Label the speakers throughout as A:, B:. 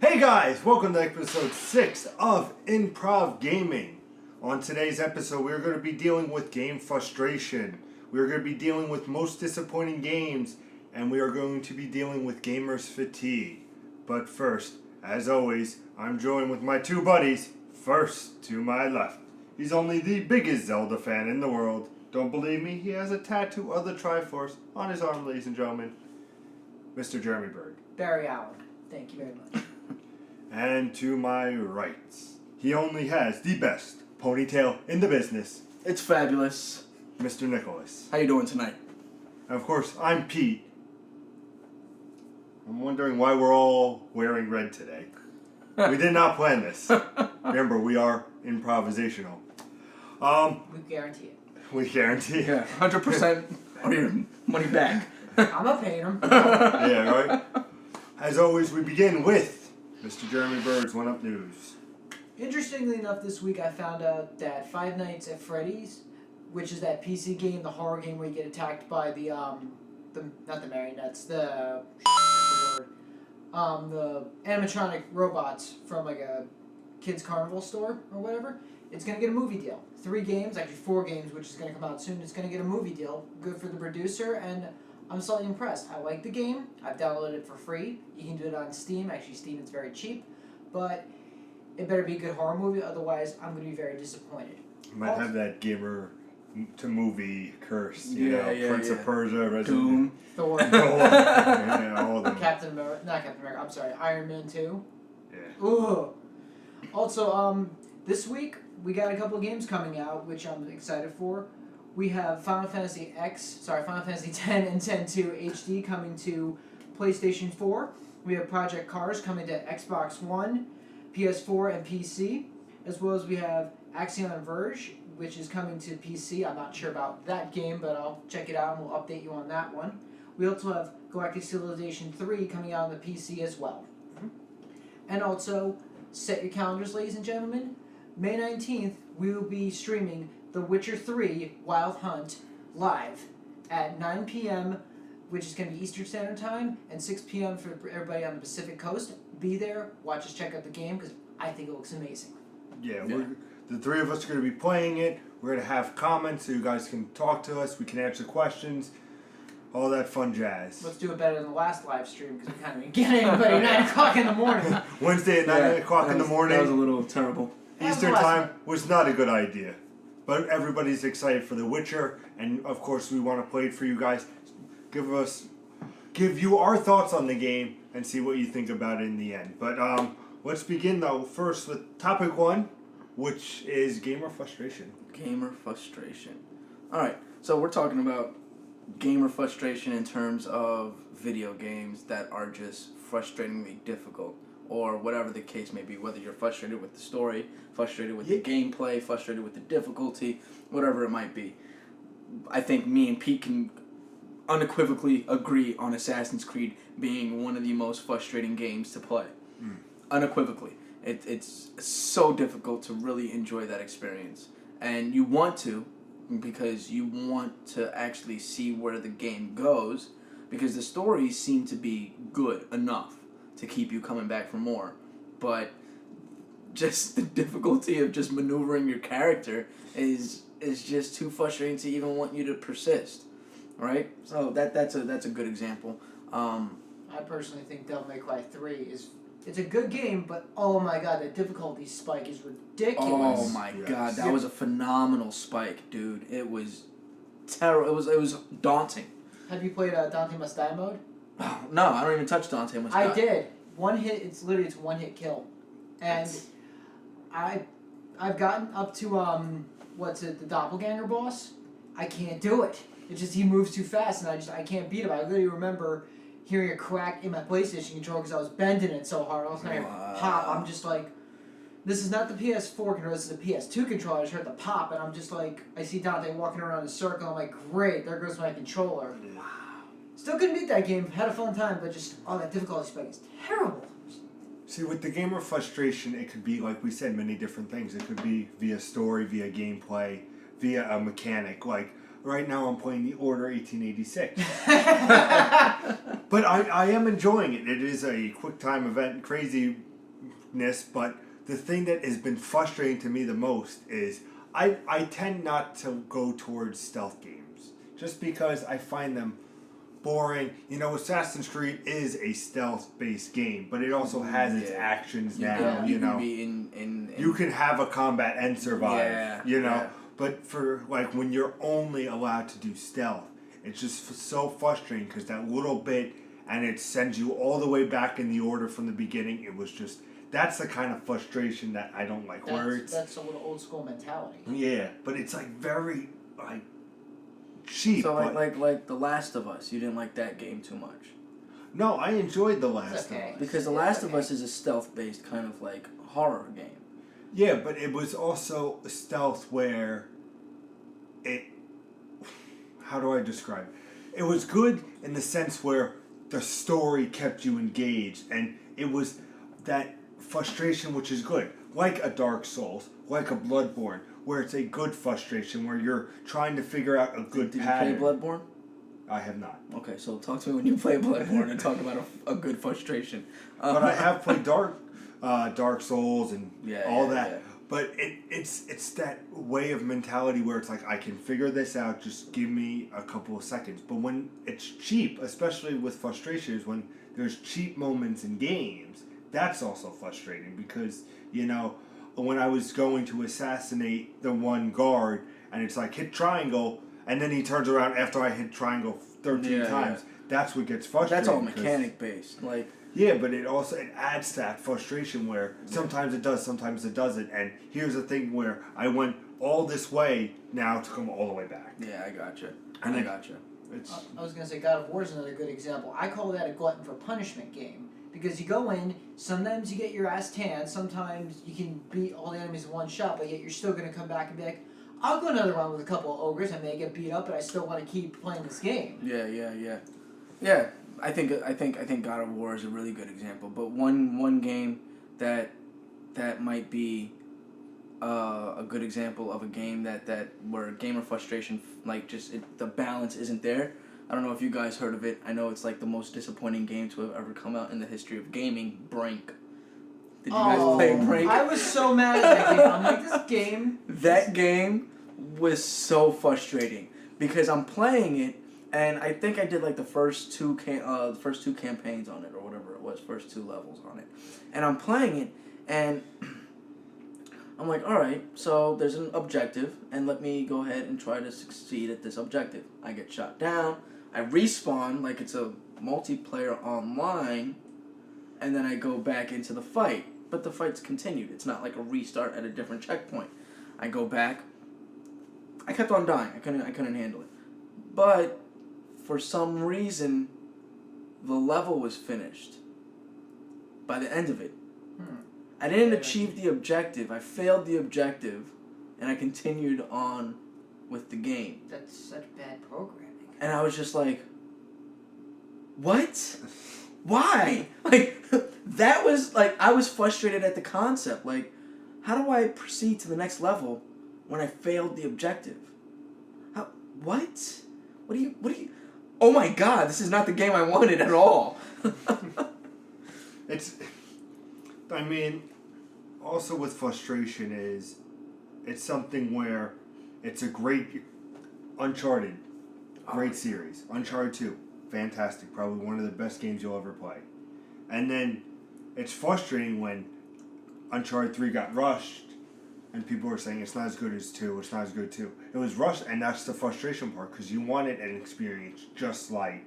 A: Hey guys, welcome to episode 6 of Improv Gaming. On today's episode, we're going to be dealing with game frustration. We're going to be dealing with most disappointing games, and we are going to be dealing with gamers' fatigue. But first, as always, I'm joined with my two buddies. First, to my left, he's only the biggest Zelda fan in the world. Don't believe me? He has a tattoo of the Triforce on his arm, ladies and gentlemen. Mr. Jeremy Berg.
B: Barry Allen. Thank you very much.
A: And to my right, he only has the best ponytail in the business,
C: It's fabulous.
A: Mr. Nicholas.
C: How you doing tonight?
A: And of course, I'm Pete. I'm wondering why we're all wearing red today. We did not plan this. Remember, we are improvisational.
B: We guarantee it.
A: We guarantee.
C: Yeah, 100% on your money back.
B: I'm not paying him.
A: Yeah, right? As always, we begin with Mr. Jeremy Bird's One Up News.
B: Interestingly enough, this week I found out that Five Nights at Freddy's, which is that PC game, the horror game where you get attacked by the not the marionettes, the animatronic robots from like a kids carnival store or whatever. It's gonna get a movie deal. 3 games, actually 4 games, which is gonna come out soon. It's gonna get a movie deal. Good for the producer, and I'm slightly impressed. I like the game. I've downloaded it for free. You can do it on Steam. Actually, Steam is very cheap, but it better be a good horror movie. Otherwise, I'm gonna be very disappointed.
A: You might have that gamer to movie curse, you
C: Yeah,
A: know,
C: yeah,
A: Prince
C: yeah.
A: of Persia, Resident
C: Doom.
B: Thor,
A: yeah, all of them.
B: Captain America, not Captain America. I'm sorry, Iron Man 2.
A: Yeah.
B: Ooh. Also, this week we got a couple of games coming out, which I'm excited for. We have Final Fantasy X and 10 HD coming to PlayStation 4. We have Project Cars coming to Xbox One, PS4, and PC. As well as we have Axiom Verge, which is coming to PC. I'm not sure about that game, but I'll check it out and we'll update you on that one. We also have Galactic Civilization 3 coming out on the PC as well. And also, set your calendars, ladies and gentlemen. May 19th, we will be streaming The Witcher 3 Wild Hunt live at 9 p.m., which is going to be Eastern Standard Time, and 6 p.m. for everybody on the Pacific Coast. Be there, watch us check out the game, because I think it looks amazing.
A: Yeah, the 3 of us are going to be playing it. We're going to have comments so you guys can talk to us. We can answer questions. All that fun jazz.
B: Let's do it better than the last live stream, because we kind of didn't get anybody at 9 o'clock in the morning.
A: Wednesday at 9 o'clock in the morning.
C: That was a little terrible.
A: Eastern time was not a good idea. But everybody's excited for The Witcher, and of course we want to play it for you guys. Give you our thoughts on the game and see what you think about it in the end. But let's begin though first with topic 1, which is gamer frustration.
C: Gamer frustration. Alright, so we're talking about gamer frustration in terms of video games that are just frustratingly difficult, or whatever the case may be, whether you're frustrated with the story, frustrated with the gameplay, frustrated with the difficulty, whatever it might be. I think me and Pete can unequivocally agree on Assassin's Creed being one of the most frustrating games to play. Unequivocally. It's so difficult to really enjoy that experience. And you want to, because you want to actually see where the game goes, because the stories seem to be good enough to keep you coming back for more. But just the difficulty of just maneuvering your character is just too frustrating to even want you to persist. Right? So that's a good example.
B: I personally think Devil May Cry 3 it's a good game, but oh my god, the difficulty spike is ridiculous.
C: Oh my god, that was a phenomenal spike, dude. It was terrible. It was daunting.
B: Have you played Dante Must Die mode?
C: No, I don't even touch Dante Must Die.
B: I did. One hit, it's one hit kill. And I've gotten up to the doppelganger boss. I can't do it. It's just he moves too fast and I can't beat him. I literally remember hearing a crack in my PlayStation controller because I was bending it so hard. I was going to pop. I'm just like, this is not the PS4 controller, this is the PS2 controller. I just heard the pop, and I'm just like, I see Dante walking around in a circle. I'm like, great, there goes my controller. Wow. Still couldn't beat that game. Had a fun time, but just, that difficulty spike is terrible.
A: See, with the gamer frustration, it could be, like we said, many different things. It could be via story, via gameplay, via a mechanic. Like, right now I'm playing The Order 1886. But I am enjoying it. It is a Quicktime event, crazy stealthness, but the thing that has been frustrating to me the most is I tend not to go towards stealth games just because I find them boring. You know, Assassin's Creed is a stealth-based game, but it also has its actions now. You know,
C: can be in
A: you can have a combat and survive.
C: Yeah,
A: you know,
C: yeah.
A: but for like when you're only allowed to do stealth, it's just so frustrating because that little bit, and it sends you all the way back in the order from the beginning. It was just that's the kind of frustration that I don't like.
B: That's a little old school mentality.
A: Yeah, but it's like very like cheap.
C: So like The Last of Us, you didn't like that game too much.
A: No, I enjoyed The Last
B: It's okay.
A: of Us.
C: Because The Last of Us is a stealth-based kind of like horror game.
A: Yeah, but it was also a stealth where it. How do I describe it? It was good in the sense where the story kept you engaged, and it was that frustration which is good, like a Dark Souls, like a Bloodborne, where it's a good frustration where you're trying to figure out a good pattern.
C: Did you play Bloodborne?
A: I have not.
C: Okay, so talk to me when you play Bloodborne and talk about a good frustration.
A: But I have played Dark Souls and all that.
C: Yeah.
A: But it's that way of mentality where it's like, I can figure this out, just give me a couple of seconds. But when it's cheap, especially with frustrations, when there's cheap moments in games, that's also frustrating because, you know, when I was going to assassinate the one guard, and it's like, hit triangle, and then he turns around after I hit triangle 13 times. That's what gets frustrating.
C: That's all mechanic based. Like,
A: yeah, but it adds to that frustration where sometimes it does, sometimes it doesn't. And here's the thing where I went all this way now to come all the way back.
C: Yeah, I gotcha.
A: And
C: I gotcha.
B: I was gonna say God of War is another good example. I call that a glutton for punishment game. Because you go in, sometimes you get your ass tanned, sometimes you can beat all the enemies in one shot, but yet you're still gonna come back and be like, I'll go another round with a couple of ogres. I may get beat up, but I still want to keep playing this game.
C: Yeah. I think God of War is a really good example. But one game that might be a good example of a game that where gamer frustration, like just the balance isn't there. I don't know if you guys heard of it. I know it's like the most disappointing game to have ever come out in the history of gaming. Brink. Did you guys play Brink?
B: I was so mad at that game. I'm like, this game.
C: That game was so frustrating because I'm playing it, and I think I did like the first two campaigns on it or whatever it was, first 2 levels on it, and I'm playing it, and I'm like, all right, so there's an objective, and let me go ahead and try to succeed at this objective. I get shot down, I respawn like it's a multiplayer online, and then I go back into the fight, but the fight's continued. It's not like a restart at a different checkpoint. I go back. I kept on dying. I couldn't handle it. But for some reason, the level was finished by the end of it. I didn't achieve the objective. I failed the objective, and I continued on with the game.
B: That's such bad programming.
C: And I was just like, what? Why? Like, that was, like, I was frustrated at the concept. Like, how do I proceed to the next level when I failed the objective? What? What do you... Oh my god, this is not the game I wanted at all.
A: I mean, also with frustration is, it's something where it's a great Uncharted, great series. Uncharted 2, fantastic, probably one of the best games you'll ever play. And then it's frustrating when Uncharted 3 got rushed and people were saying it's not as good as 2, it's not as good as 2. It was rushed, and that's the frustration part because you wanted an experience just like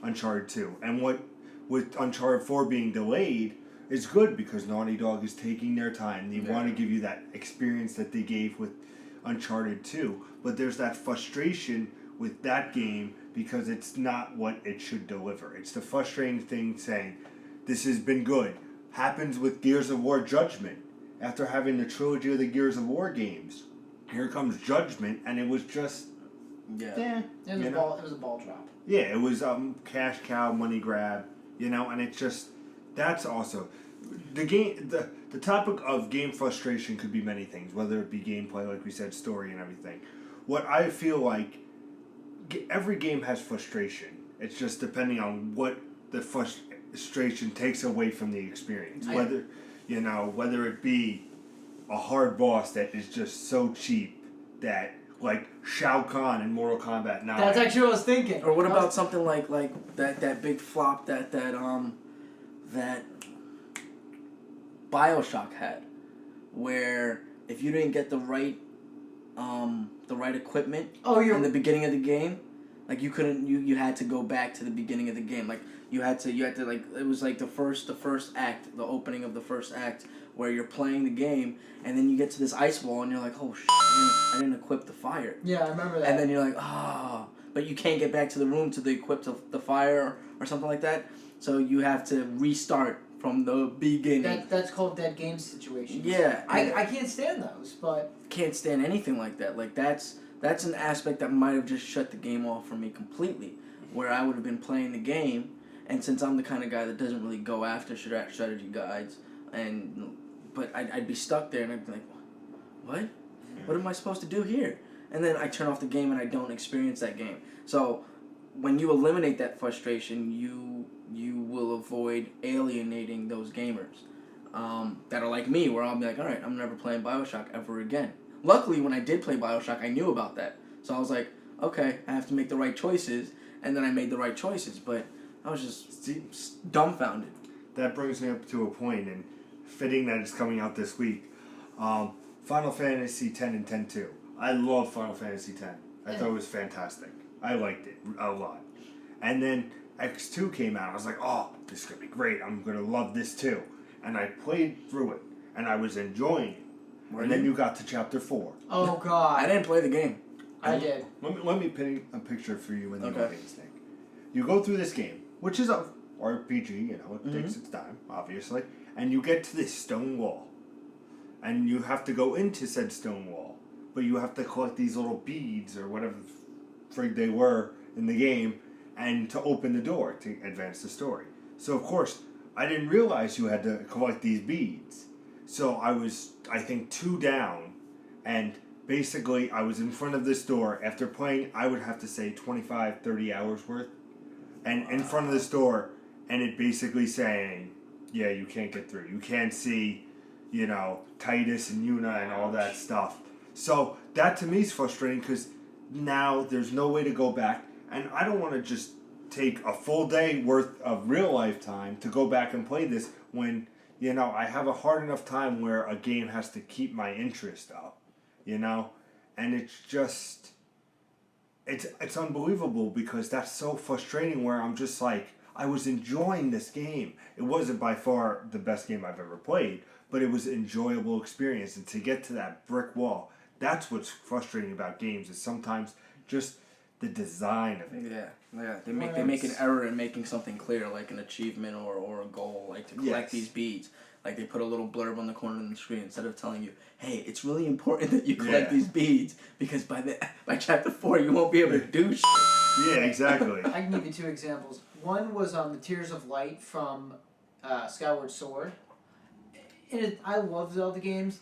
A: Uncharted 2. And what with Uncharted 4 being delayed is good because Naughty Dog is taking their time. They want to give you that experience that they gave with Uncharted 2. But there's that frustration with that game because it's not what it should deliver. It's the frustrating thing saying, this has been good. Happens with Gears of War Judgment. After having the trilogy of the Gears of War games, here comes Judgment, and it was just...
B: It was a ball drop.
A: Yeah, it was cash cow, money grab, and it's just... That's also... The topic of game frustration could be many things, whether it be gameplay, like we said, story and everything. What I feel like, every game has frustration. It's just depending on what the frustration takes away from the experience. Whether You know, whether it be a hard boss that is just so cheap that, like Shao Kahn in Mortal Kombat 9.
B: That's actually what I was thinking.
C: Or what about something like that big flop that BioShock had, where if you didn't get the right equipment in the beginning of the game, like you had to go back to the beginning of the game. Like you had to like, it was like the first act, the opening of the first act, where you're playing the game and then you get to this ice wall and you're like, oh shit, I didn't equip the fire.
B: Yeah, I remember that.
C: And then you're like, but you can't get back to the room to equip the fire or something like that. So you have to restart from the beginning.
B: That's called dead game situations.
C: Yeah.
B: I can't stand those, but...
C: Can't stand anything like that. Like, that's an aspect that might have just shut the game off for me completely, where I would have been playing the game, and since I'm the kind of guy that doesn't really go after strategy guides, but I'd be stuck there and I'd be like, what? What am I supposed to do here? And then I turn off the game and I don't experience that game. So when you eliminate that frustration, you will avoid alienating those gamers that are like me, where I'll be like, all right, I'm never playing BioShock ever again. Luckily, when I did play BioShock, I knew about that. So I was like, okay, I have to make the right choices, and then I made the right choices. But I was just dumbfounded.
A: That brings me up to a point, and fitting that it's coming out this week. Final Fantasy X and X-2. I love Final Fantasy X. I thought it was fantastic. I liked it a lot. And then X2 came out. I was like, oh, this is going to be great. I'm going to love this too. And I played through it, and I was enjoying it. And then you got to Chapter 4.
B: Oh, God.
C: I didn't play the game.
B: I did.
A: Let me paint a picture for you in the audience, Nick. You go through this game, which is a RPG, you know, it takes its time, obviously. And you get to this stone wall. And you have to go into said stone wall. But you have to collect these little beads, or whatever frig they were in the game, and to open the door to advance the story. So, of course, I didn't realize you had to collect these beads. So I was, I think, 2 down, and basically I was in front of this door. After playing, I would have to say 25, 30 hours worth, and in front of this door, and it basically saying, yeah, you can't get through. You can't see, you know, Titus and Yuna and all that stuff. So that to me is frustrating, because now there's no way to go back, and I don't want to just take a full day worth of real life time to go back and play this when, you know, I have a hard enough time where a game has to keep my interest up, you know? And it's just, it's unbelievable, because that's so frustrating, where I'm just like, I was enjoying this game. It wasn't by far the best game I've ever played, but it was an enjoyable experience. And to get to that brick wall, that's what's frustrating about games, is sometimes just the design of it.
C: Yeah. They make an error in making something clear, like an achievement or a goal, like to collect these beads. Like they put a little blurb on the corner of the screen instead of telling you, hey, it's really important that you collect these beads, because by Chapter 4 you won't be able to do shit.
A: Yeah, exactly.
B: I can give you 2 examples. One was the Tears of Light from Skyward Sword. I love Zelda games,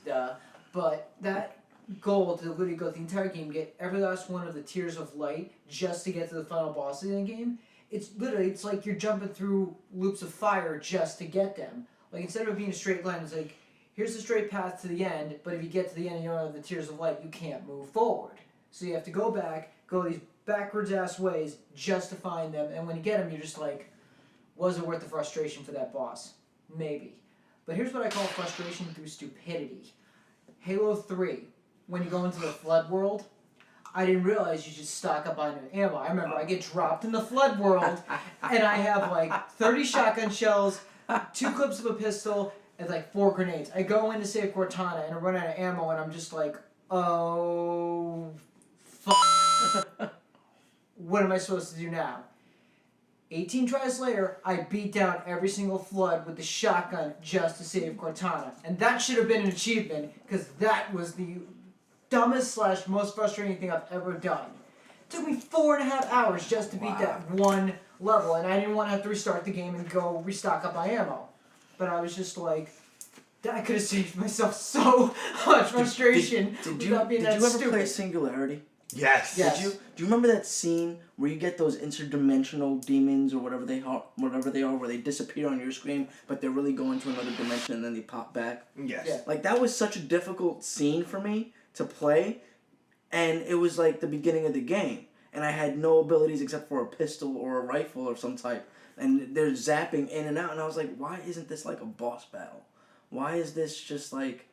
B: but that goal to literally go the entire game, get every last one of the Tears of Light just to get to the final bosses in the game. It's like you're jumping through loops of fire just to get them. Like, instead of it being a straight line, it's like, here's the straight path to the end, but if you get to the end and you don't have the Tears of Light, you can't move forward. So you have to go back, go these backwards ass ways just to find them, and when you get them, you're just like, was it worth the frustration for that boss? Maybe. But here's what I call frustration through stupidity. Halo 3, when you go into the flood world, I didn't realize you should stock up on your ammo. I remember I get dropped in the flood world, and I have like 30 shotgun shells, 2 clips of a pistol, and like 4 grenades. I go in to save Cortana, and I run out of ammo, and I'm just like, oh, fuck. What am I supposed to do now? 18 tries later, I beat down every single flood with the shotgun just to save Cortana. And that should have been an achievement, because that was the dumbest / most frustrating thing I've ever done. It took me 4.5 hours just to beat that one level, and I didn't want to have to restart the game and go restock up my ammo. But I was just like, I could have saved myself so much frustration without being that stupid.
C: Did you ever play Singularity?
A: Yes.
B: Yes.
C: Do you remember that scene where you get those interdimensional demons or whatever they are, where they disappear on your screen, but they're really going to another dimension and then they pop back?
A: Yes.
B: Yeah.
C: Like, that was such a difficult scene for me to play, and it was like the beginning of the game, and I had no abilities except for a pistol or a rifle of some type, and they're zapping in and out, and I was like, why isn't this like a boss battle? Why is this just like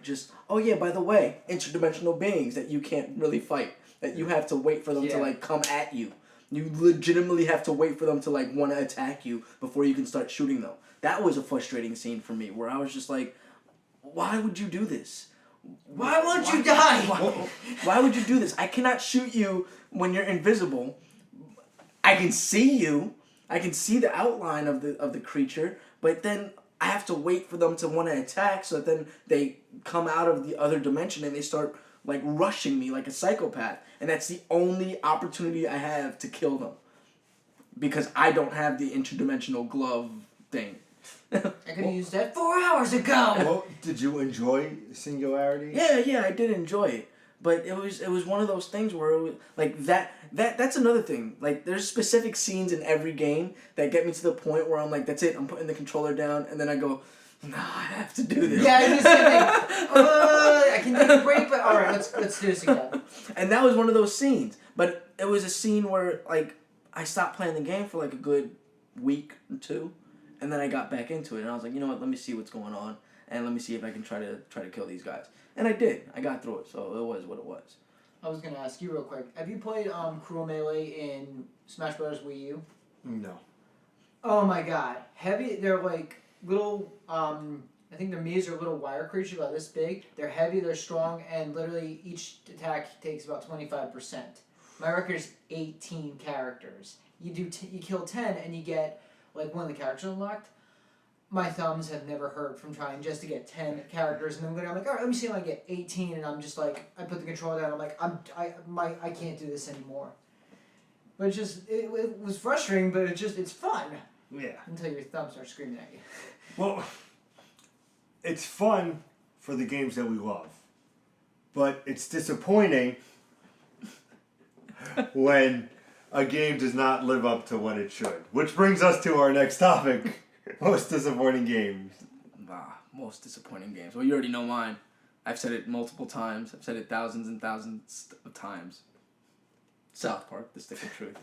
C: just, oh yeah, by the way, interdimensional beings that you can't really fight, that you have to wait for them to like come at you. You legitimately have to wait for them to like want to attack you before you can start shooting them. That was a frustrating scene for me where I was just like, why would you do this?
B: Why won't you die?
C: Why would you do this? I cannot shoot you when you're invisible. I can see you. I can see the outline of the creature, but then I have to wait for them to want to attack, so that then they come out of the other dimension and they start like rushing me like a psychopath, and that's the only opportunity I have to kill them because I don't have the interdimensional glove thing.
B: I could have used that 4 hours ago.
A: Well, did you enjoy Singularity?
C: Yeah, I did enjoy it, but it was one of those things where it was like that's another thing. Like, there's specific scenes in every game that get me to the point where I'm like, that's it, I'm putting the controller down, and then I go, no, I have to do this.
B: Yeah, I I can take a break, but all right, let's do this again.
C: And that was one of those scenes, but it was a scene where like I stopped playing the game for like a good week or two, and then I got back into it, and I was like, you know what, let me see what's going on, and let me see if I can try to kill these guys. And I did. I got through it, so it was what it was.
B: I was gonna ask you real quick. Have you played Cruel Melee in Smash Bros. Wii U?
A: No.
B: Oh my god, heavy. They're like little. I think their Mii's are little wire creatures about this big. They're heavy. They're strong, and literally each attack takes about 25%. My record is 18 characters. You kill 10, and you get like one of the characters unlocked. My thumbs have never hurt from trying just to get 10 characters, and then I'm like, all right, let me see if I can get 18, and I'm just like, I put the controller down, I'm like, I can't do this anymore. But it's just, it was frustrating, but it's fun.
A: Yeah.
B: Until your thumb starts screaming at you.
A: Well, it's fun for the games that we love, but it's disappointing when a game does not live up to what it should. Which brings us to our next topic. Most disappointing games.
C: Most disappointing games. Well, you already know mine. I've said it multiple times. I've said it thousands and thousands of times. South Park, the stick of truth.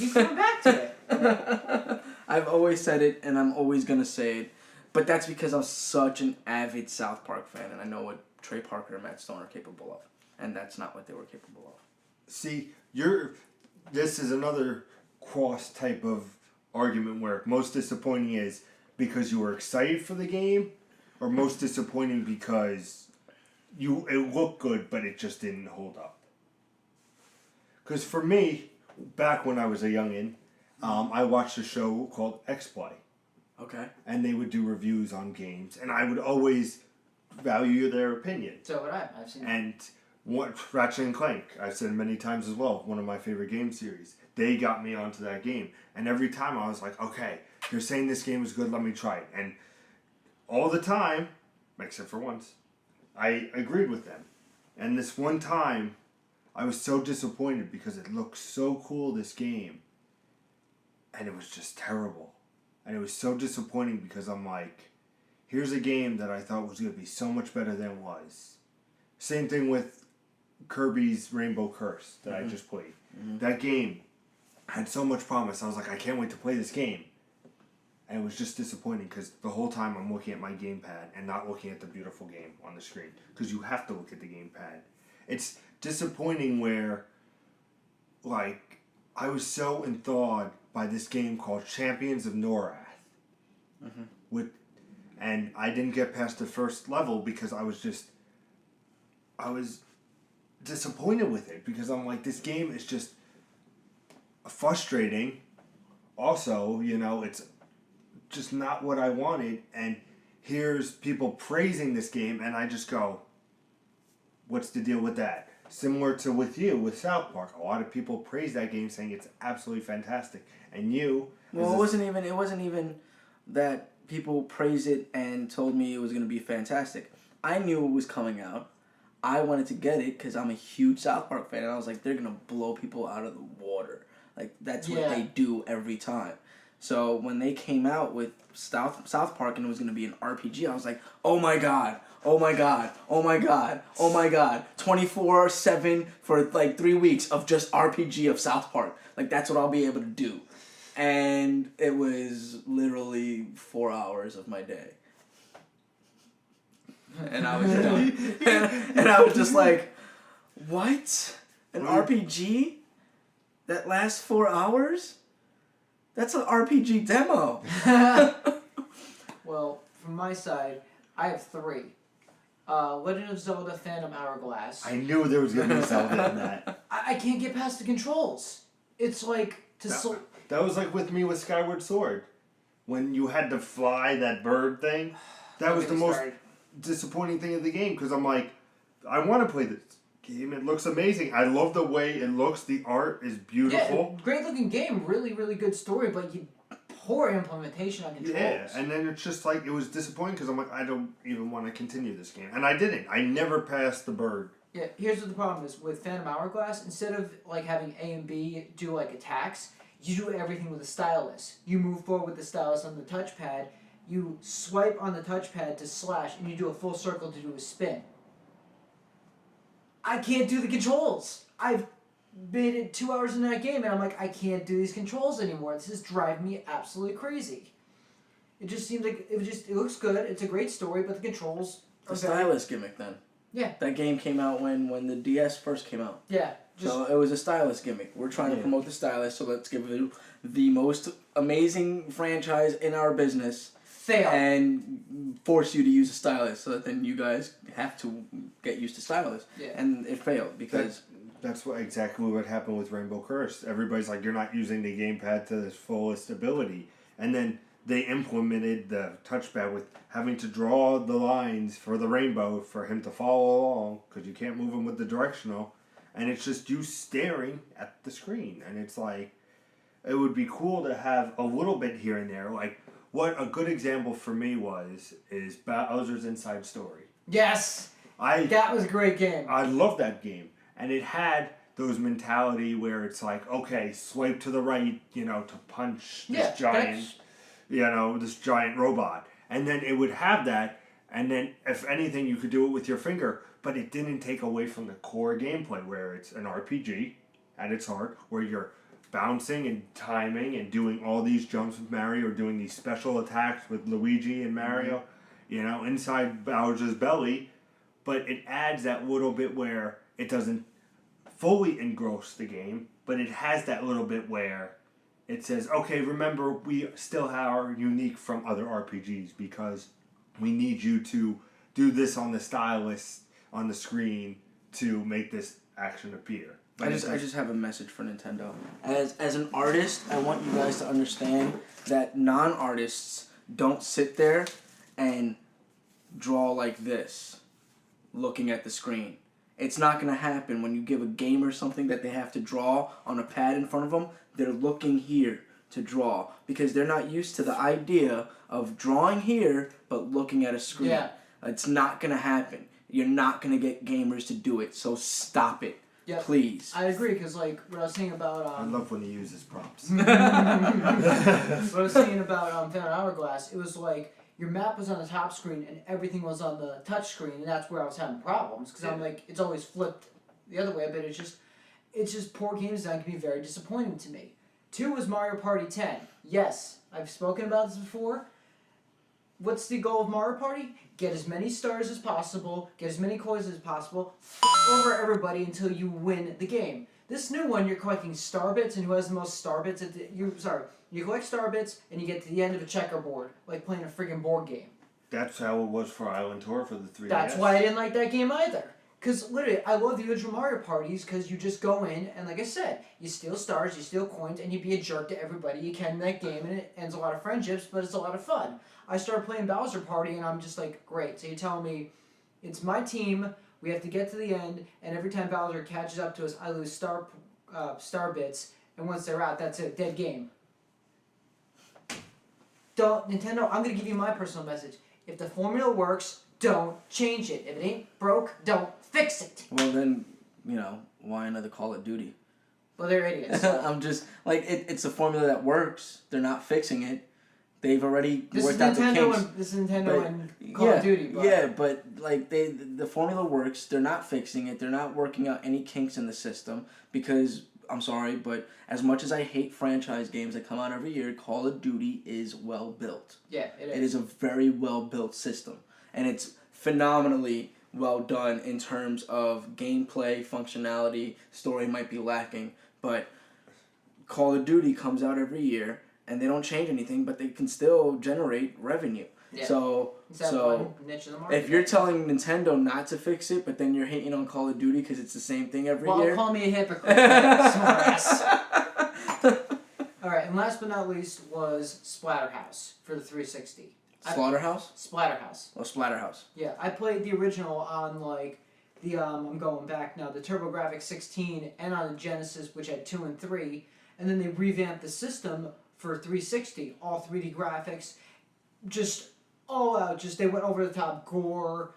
B: You keep coming back to it.
C: I've always said it, and I'm always going to say it. But that's because I'm such an avid South Park fan, and I know what Trey Parker and Matt Stone are capable of. And that's not what they were capable of.
A: See, this is another cross type of argument where most disappointing is because you were excited for the game, or most disappointing because it looked good but it just didn't hold up. Because for me, back when I was a youngin', I watched a show called X-Play.
C: Okay.
A: And they would do reviews on games, and I would always value their opinion.
B: So would I. I've seen
A: And Ratchet and Clank, I've said many times as well, one of my favorite game series. They got me onto that game. And every time I was like, okay, they're saying this game is good, let me try it. And all the time, except for once, I agreed with them. And this one time, I was so disappointed because it looked so cool, this game. And it was just terrible. And it was so disappointing because I'm like, here's a game that I thought was going to be so much better than it was. Same thing with Kirby's Rainbow Curse that I just played. Mm-hmm. That game had so much promise. I was like, I can't wait to play this game. And it was just disappointing because the whole time I'm looking at my gamepad and not looking at the beautiful game on the screen. Because you have to look at the gamepad. It's disappointing where, like, I was so enthralled by this game called Champions of Norath. Mm-hmm. And I didn't get past the first level because I was disappointed with it because I'm like, this game is just frustrating. Also, it's just not what I wanted. And here's people praising this game, and I just go, what's the deal with that? Similar to with you, with South Park. A lot of people praise that game saying it's absolutely fantastic. And you...
C: Well, it wasn't even that people praised it and told me it was going to be fantastic. I knew it was coming out. I wanted to get it because I'm a huge South Park fan, and I was like, they're gonna blow people out of the water. Like that's what they do every time. So when they came out with South Park and it was gonna be an RPG, I was like, oh my god, oh my god, oh my god, oh my god, 24/7 for like 3 weeks of just RPG of South Park. Like that's what I'll be able to do. And it was literally 4 hours of my day. And I was done. and I was just like, what? An RPG that lasts 4 hours? That's an RPG demo.
B: Well, from my side, I have 3. Legend of Zelda Phantom Hourglass.
A: I knew there was going to be Zelda in that.
B: I can't get past the controls. It's like
A: That was like with me with Skyward Sword. When you had to fly that bird thing, that was the most disappointing thing of the game because I'm like, I want to play this game. It looks amazing. I love the way it looks. The art is beautiful.
B: Yeah, great looking game. Really, really good story, but poor implementation on controls.
A: Yeah, and then it's just like, it was disappointing because I'm like, I don't even want to continue this game. And I didn't. I never passed the bird.
B: Yeah, here's what the problem is. With Phantom Hourglass, instead of like having A and B do like attacks, you do everything with a stylus. You move forward with the stylus on the touchpad, you swipe on the touchpad to slash, and you do a full circle to do a spin. I can't do the controls. I've been 2 hours in that game, and I'm like, I can't do these controls anymore. This is driving me absolutely crazy. It just seems like it looks good. It's a great story, but the controls are
C: the stylus gimmick then.
B: Yeah.
C: That game came out when the DS first came out.
B: Yeah.
C: So it was a stylus gimmick. We're trying to promote the stylus, so let's give it the most amazing franchise in our business.
B: Fail.
C: And force you to use a stylus, so that then you guys have to get used to stylus.
B: Yeah.
C: And it failed because...
A: That's exactly what happened with Rainbow Curse. Everybody's like, you're not using the gamepad to its fullest ability. And then they implemented the touchpad with having to draw the lines for the rainbow for him to follow along, because you can't move him with the directional. And it's just you staring at the screen. And it's like, it would be cool to have a little bit here and there. Like, what a good example for me is Bowser's Inside Story.
B: Yes! That was a great game.
A: I love that game. And it had those mentality where it's like, okay, swipe to the right, to punch this this giant robot. And then it would have that, and then if anything, you could do it with your finger, but it didn't take away from the core gameplay where it's an RPG at its heart, where you're bouncing and timing and doing all these jumps with Mario, or doing these special attacks with Luigi and Mario, inside Bowser's belly. But it adds that little bit where it doesn't fully engross the game, but it has that little bit where it says, okay, remember, we still are unique from other RPGs because we need you to do this on the stylus on the screen to make this action appear.
C: I just have a message for Nintendo. As an artist, I want you guys to understand that non-artists don't sit there and draw like this, looking at the screen. It's not going to happen when you give a gamer something that they have to draw on a pad in front of them. They're looking here to draw because they're not used to the idea of drawing here but looking at a screen.
B: Yeah.
C: It's not going to happen. You're not going to get gamers to do it, so stop it.
B: Yep.
C: Please.
B: I agree, because what I was saying about...
A: I love when he uses props.
B: What I was saying about Phantom Hourglass, it was like your map was on the top screen and everything was on the touch screen, and that's where I was having problems, because I'm like, it's always flipped the other way, but it's just poor game design can be very disappointing to me. 2 was Mario Party 10. Yes, I've spoken about this before. What's the goal of Mario Party? Get as many stars as possible, get as many coins as possible, over everybody until you win the game. This new one, you're collecting star bits, and who has the most star bits? You collect star bits, and you get to the end of a checkerboard, like playing a friggin' board game.
A: That's how it was for Island Tour for the 3DS.
B: That's why I didn't like that game either. Because literally, I love the original Mario parties because you just go in, and like I said, you steal stars, you steal coins, and you be a jerk to everybody you can in that game, and it ends a lot of friendships, but it's a lot of fun. I started playing Bowser Party, and I'm just like, great. So you're telling me, it's my team, we have to get to the end, and every time Bowser catches up to us, I lose star bits, and once they're out, that's it, dead game. Nintendo, I'm going to give you my personal message. If the formula works, don't change it. If it ain't broke, don't fix it.
C: Well, then, why another Call of Duty?
B: Well, they're idiots. So.
C: I'm just, it's a formula that works. They're not fixing it. They've already
B: This
C: worked out the kinks.
B: This is Nintendo and Call of Duty. But.
C: Yeah, but the formula works. They're not fixing it. They're not working out any kinks in the system because, I'm sorry, but as much as I hate franchise games that come out every year, Call of Duty is well built.
B: Yeah, it is.
C: It is a very well built system. And it's phenomenally well done in terms of gameplay, functionality. Story might be lacking, but Call of Duty comes out every year, and they don't change anything, but they can still generate revenue.
B: Yeah.
C: So
B: one niche in the market.
C: if you're telling Nintendo not to fix it, but then you're hating on Call of Duty because it's the same thing every year.
B: Well, call me a hypocrite. Smartass. All right, and last but not least was Splatterhouse for the 360.
C: Slaughterhouse?
B: Splatterhouse.
C: Oh, Splatterhouse.
B: Yeah, I played the original on the I'm going back now, the TurboGrafx 16 and on the Genesis, which had 2 and 3, and then they revamped the system for 360, all 3D graphics, just all out, they went over the top, gore,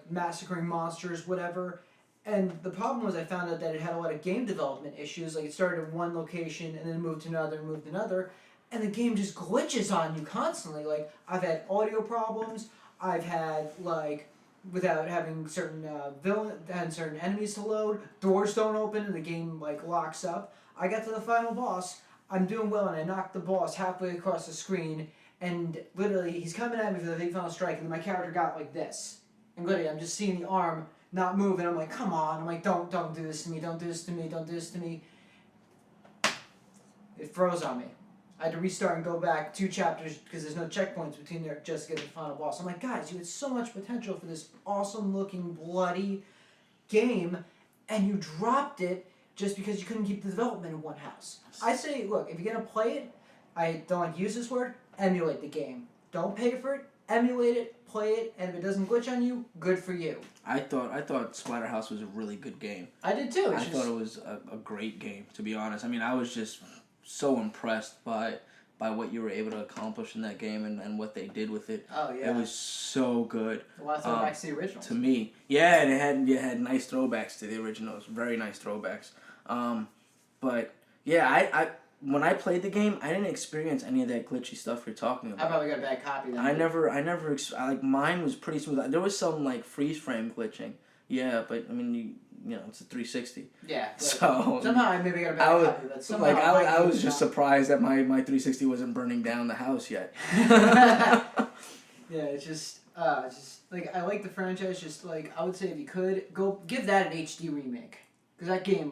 B: massacring monsters, whatever. And the problem was I found out that it had a lot of game development issues, it started in one location and then moved to another, and the game just glitches on you constantly. I've had audio problems, I've had, without having certain certain enemies to load, doors don't open and the game, locks up. I got to the final boss, I'm doing well, and I knocked the boss halfway across the screen, and literally, he's coming at me for the big final strike, and then my character got like this. And literally, I'm just seeing the arm not move, and I'm like, come on. I'm like, don't do this to me, don't do this to me, don't do this to me. It froze on me. I had to restart and go back 2 chapters because there's no checkpoints between there just to get to the final boss. I'm like, guys, you had so much potential for this awesome-looking, bloody game, and you dropped it just because you couldn't keep the development in one house. I say, look, if you're going to play it, I don't like to use this word, emulate the game. Don't pay for it, emulate it, play it, and if it doesn't glitch on you, good for you.
C: I thought Splatterhouse was a really good game.
B: I did too.
C: I thought it was a great game, to be honest. I mean, I was just so impressed by what you were able to accomplish in that game and what they did with it.
B: Oh, yeah.
C: It was so good.
B: A lot of throwbacks to the originals.
C: To me. Yeah, and it had nice throwbacks to the originals. Very nice throwbacks. But, yeah, I when I played the game, I didn't experience any of that glitchy stuff you're talking about.
B: I probably got a bad copy then.
C: Mine was pretty smooth. There was some, freeze frame glitching. Yeah, but, I mean, you know, it's a 360.
B: Yeah.
C: So
B: somehow I maybe got a bad copy, but somehow
C: I was just surprised that my 360 wasn't burning down the house yet.
B: Yeah, it's just I like the franchise. I would say if you could go give that an HD remake because that game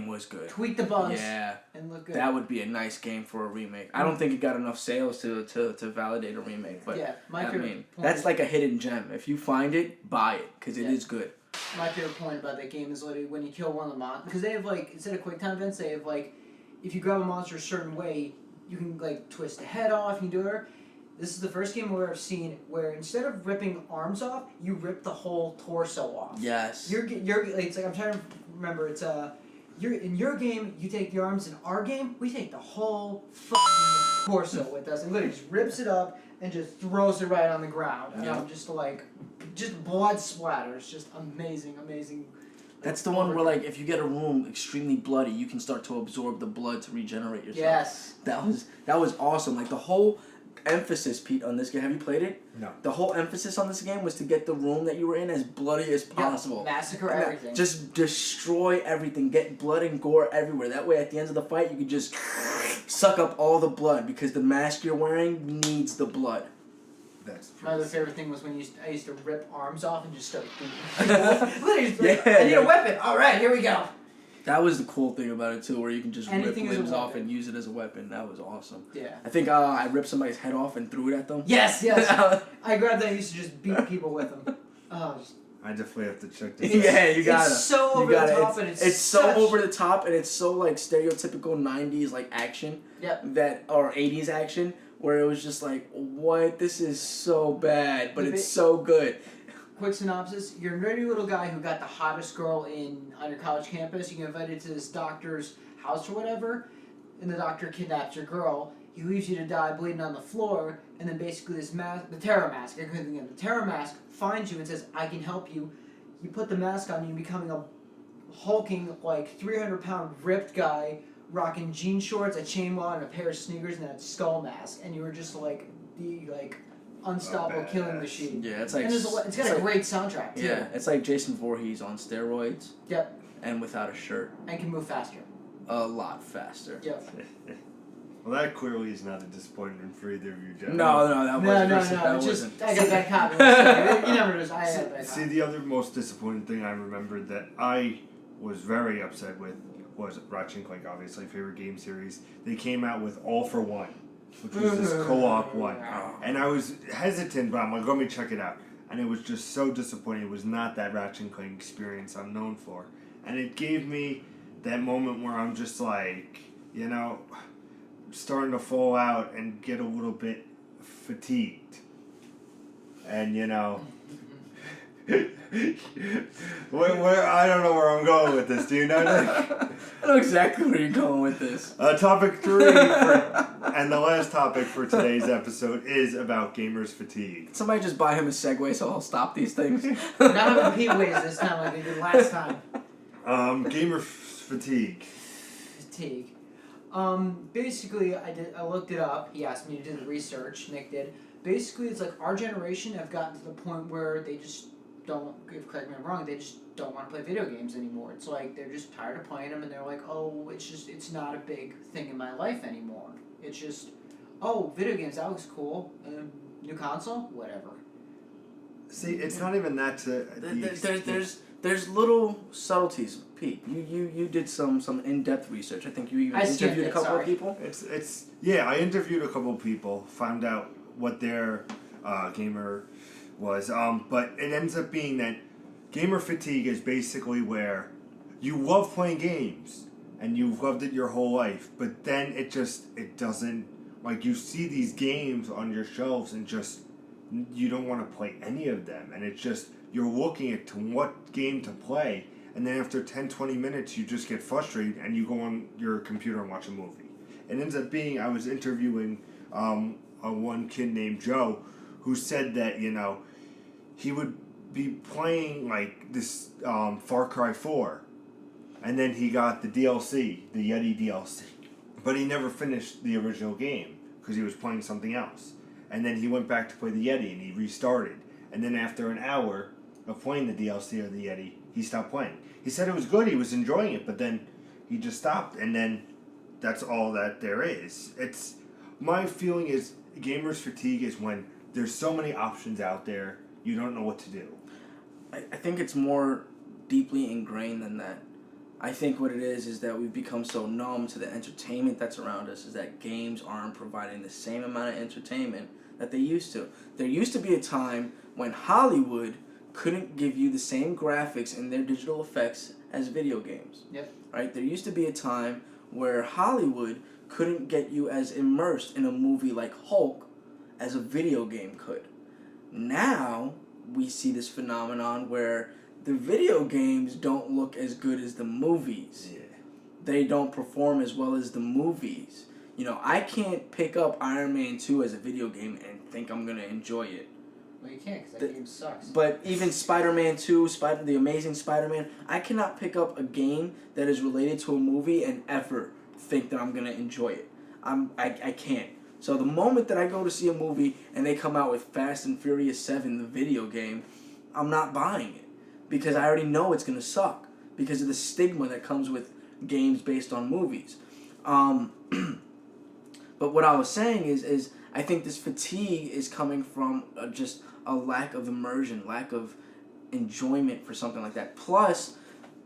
C: was good.
B: Tweak the bugs.
C: Yeah.
B: And look good.
C: That would be a nice game for a remake. I don't think it got enough sales to validate a remake, but
B: yeah,
C: that's like a hidden gem. If you find it, buy it because it is good.
B: My favorite point about that game is literally when you kill one of the monsters, because they have instead of Quicktime Events, they have if you grab a monster a certain way, you can twist the head off. You can do it. This is the first game we've ever seen where instead of ripping arms off, you rip the whole torso off.
C: Yes.
B: You're it's I'm trying to remember. It's in your game you take the arms. In our game we take the whole fucking torso with us and literally just rips it up and just throws it right on the ground. And I'm just blood splatters, just amazing.
C: That's the one where if you get a room extremely bloody, you can start to absorb the blood to regenerate yourself.
B: Yes.
C: That was awesome. The whole emphasis, Pete, on this game. Have you played it?
A: No.
C: The whole emphasis on this game was to get the room that you were in as bloody as possible.
B: Yeah, massacre everything.
C: Just destroy everything. Get blood and gore everywhere. That way, at the end of the fight, you could just suck up all the blood because the mask you're wearing needs the blood.
B: My other favorite thing was when I used to rip arms off and just start beating. I need a weapon. All right, here we go.
C: That was the cool thing about it too, where you can just
B: Anything
C: rip limbs off and use it as a weapon. That was awesome.
B: Yeah.
C: I think I ripped somebody's head off and threw it at them.
B: Yes. I grabbed that and used to just beat people with them.
A: I definitely have to check this.
C: Yeah, you got it.
B: It's so over the top, and
C: it's so over the top, and it's so stereotypical '90s action.
B: Yep.
C: Or '80s action, where it was just what? This is so bad, but it's so good.
B: Quick synopsis: you're a nerdy little guy who got the hottest girl on your college campus. You get invited to this doctor's house or whatever, and the doctor kidnaps your girl. He leaves you to die bleeding on the floor, and then basically this mask, the terror mask, the terror mask finds you and says, "I can help you. you put the mask on, you're becoming a hulking, like 300-pound ripped guy rocking jean shorts, a chain wallet, and a pair of sneakers, and that skull mask, and you were just like the unstoppable killing machine.
C: Yeah, it's like
B: And it's got a great soundtrack too.
C: Yeah, it's like Jason Voorhees on steroids.
B: Yep.
C: And without a shirt.
B: And can move faster.
C: A lot faster.
B: Yep.
A: Well, that clearly is not a disappointment for either of you, John.
C: No, that wasn't.
B: No.
C: That
B: It's
C: wasn't.
B: just I got that copy. You never just I had that
A: See,
B: copy.
A: the other most disappointing thing I remembered that I was very upset with was Ratchet and Clank, obviously, favorite game series. They came out with All for One, which was this co-op one. And I was hesitant, but I'm like, let me check it out. And it was just so disappointing. It was not that Ratchet and Clank experience I'm known for. And it gave me that moment where I'm just like, starting to fall out and get a little bit fatigued. And, where I don't know where I'm going with this. Do you know, Nick?
C: I know exactly where you're going with this.
A: Topic 3, and the last topic for today's episode is about gamers' fatigue.
C: Somebody just buy him a Segway so I'll stop these things.
B: Not having P-ways this time like they did last time.
A: Gamer fatigue.
B: Fatigue. Basically, I looked it up. He asked me to do the research. Nick did. Basically, it's like our generation have gotten to the point where they just don't, correct me if I'm wrong, they just don't want to play video games anymore. It's like they're just tired of playing them and they're like, oh, it's not a big thing in my life anymore. It's just, oh, video games, that looks cool. New console? Whatever.
A: See, it's not even that to...
C: There's little subtleties, Pete. You did some in-depth research. I think you even interviewed a couple of people.
A: Yeah, I interviewed a couple of people, found out what their gamer was. But it ends up being that gamer fatigue is basically where you love playing games and you've loved it your whole life, but then it doesn't, like, you see these games on your shelves and just you don't want to play any of them, and it's just you're looking at to what game to play, and then after 10-20 minutes you just get frustrated and you go on your computer and watch a movie. It ends up being, I was interviewing one kid named Joe who said that he would be playing like this Far Cry 4, and then he got the DLC, the Yeti DLC, but he never finished the original game because he was playing something else. And then he went back to play the Yeti and he restarted. And then after an hour of playing the DLC or the Yeti, he stopped playing. He said it was good, he was enjoying it, but then he just stopped. And then that's all that there is. My feeling is gamers fatigue is when there's so many options out there, you don't know what to do.
C: I think it's more deeply ingrained than that. I think what it is that we've become so numb to the entertainment that's around us is that games aren't providing the same amount of entertainment that they used to. There used to be a time when Hollywood couldn't give you the same graphics and their digital effects as video games.
B: Yep.
C: Right? There used to be a time where Hollywood couldn't get you as immersed in a movie like Hulk as a video game could. Now we see this phenomenon where the video games don't look as good as the movies.
A: Yeah.
C: They don't perform as well as the movies. I can't pick up Iron Man 2 as a video game and think I'm going to enjoy it.
B: Well, you can't because that game sucks.
C: But even Spider-Man 2, the Amazing Spider-Man, I cannot pick up a game that is related to a movie and ever think that I'm going to enjoy it. I can't. So the moment that I go to see a movie and they come out with Fast and Furious 7, the video game, I'm not buying it. Because I already know it's going to suck. Because of the stigma that comes with games based on movies. But what I was saying is I think this fatigue is coming from just a lack of immersion, lack of enjoyment for something like that. Plus,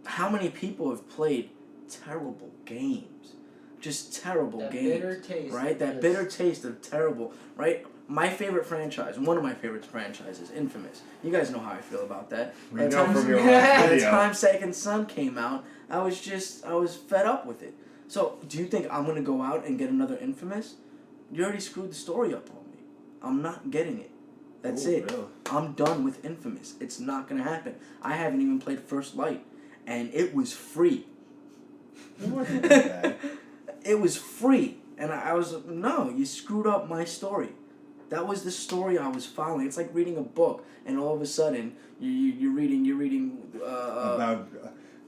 C: how many people have played terrible games? Just terrible games.
B: That bitter taste.
C: Right? That bitter taste of terrible, right? My favorite franchise, one of my favorite franchises, Infamous. You guys know how I feel about that.
A: We know from your last
C: By the
A: video.
C: time Second Son came out, I was fed up with it. So, do you think I'm going to go out and get another Infamous? You already screwed the story up on me. I'm not getting it. That's it.
A: Really?
C: I'm done with Infamous. It's not going to happen. I haven't even played First Light, and it was free.
A: It wasn't that bad.
C: It was free. And I was like, no, you screwed up my story. That was the story I was following. It's like reading a book, and all of a sudden you're reading
A: about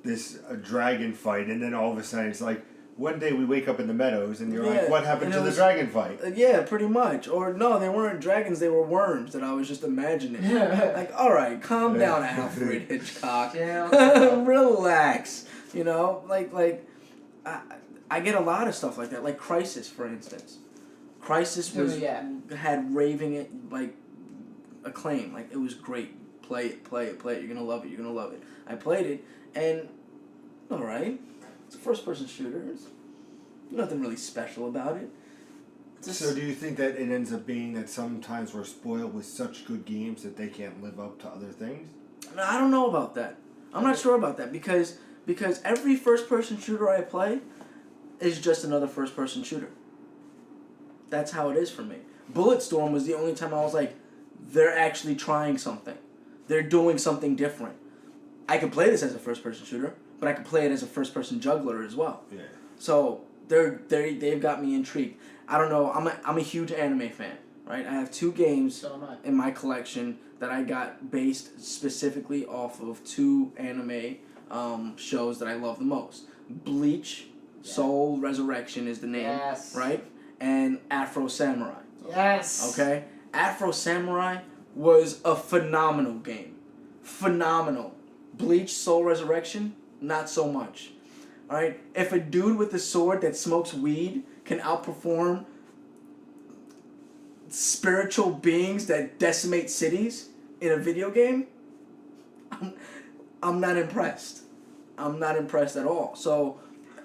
A: this dragon fight, and then all of a sudden it's like one day we wake up in the meadows, and you're like, what happened to the dragon fight?
C: Yeah, pretty much. Or no, they weren't dragons; they were worms that I was just imagining. Like, all right, calm down, Alfred Hitchcock. Relax. You know, I get a lot of stuff like that, like Crisis, for instance. Crisis had raving like acclaim, like it was great. Play it. You're gonna love it. You're gonna love it. I played it, and all right, it's a first-person shooter. There's nothing really special about it.
A: So do you think that it ends up being that sometimes we're spoiled with such good games that they can't live up to other things?
C: I don't know about that. I'm not sure about that because every first-person shooter I play is just another first-person shooter. That's how it is for me. Bulletstorm was the only time I was like, they're actually trying something. They're doing something different. I could play this as a first-person shooter, but I could play it as a first-person juggler as well.
A: Yeah.
C: So they've got me intrigued. I don't know. I'm a huge anime fan, right? I have 2 games in my collection that I got based specifically off of 2 anime shows that I love the most. Bleach, Soul Resurrection is the name, right? And Afro Samurai.
B: Yes.
C: Okay? Afro Samurai was a phenomenal game. Phenomenal. Bleach, Soul Resurrection, not so much. Alright? If a dude with a sword that smokes weed can outperform spiritual beings that decimate cities in a video game, I'm not impressed. I'm not impressed at all. So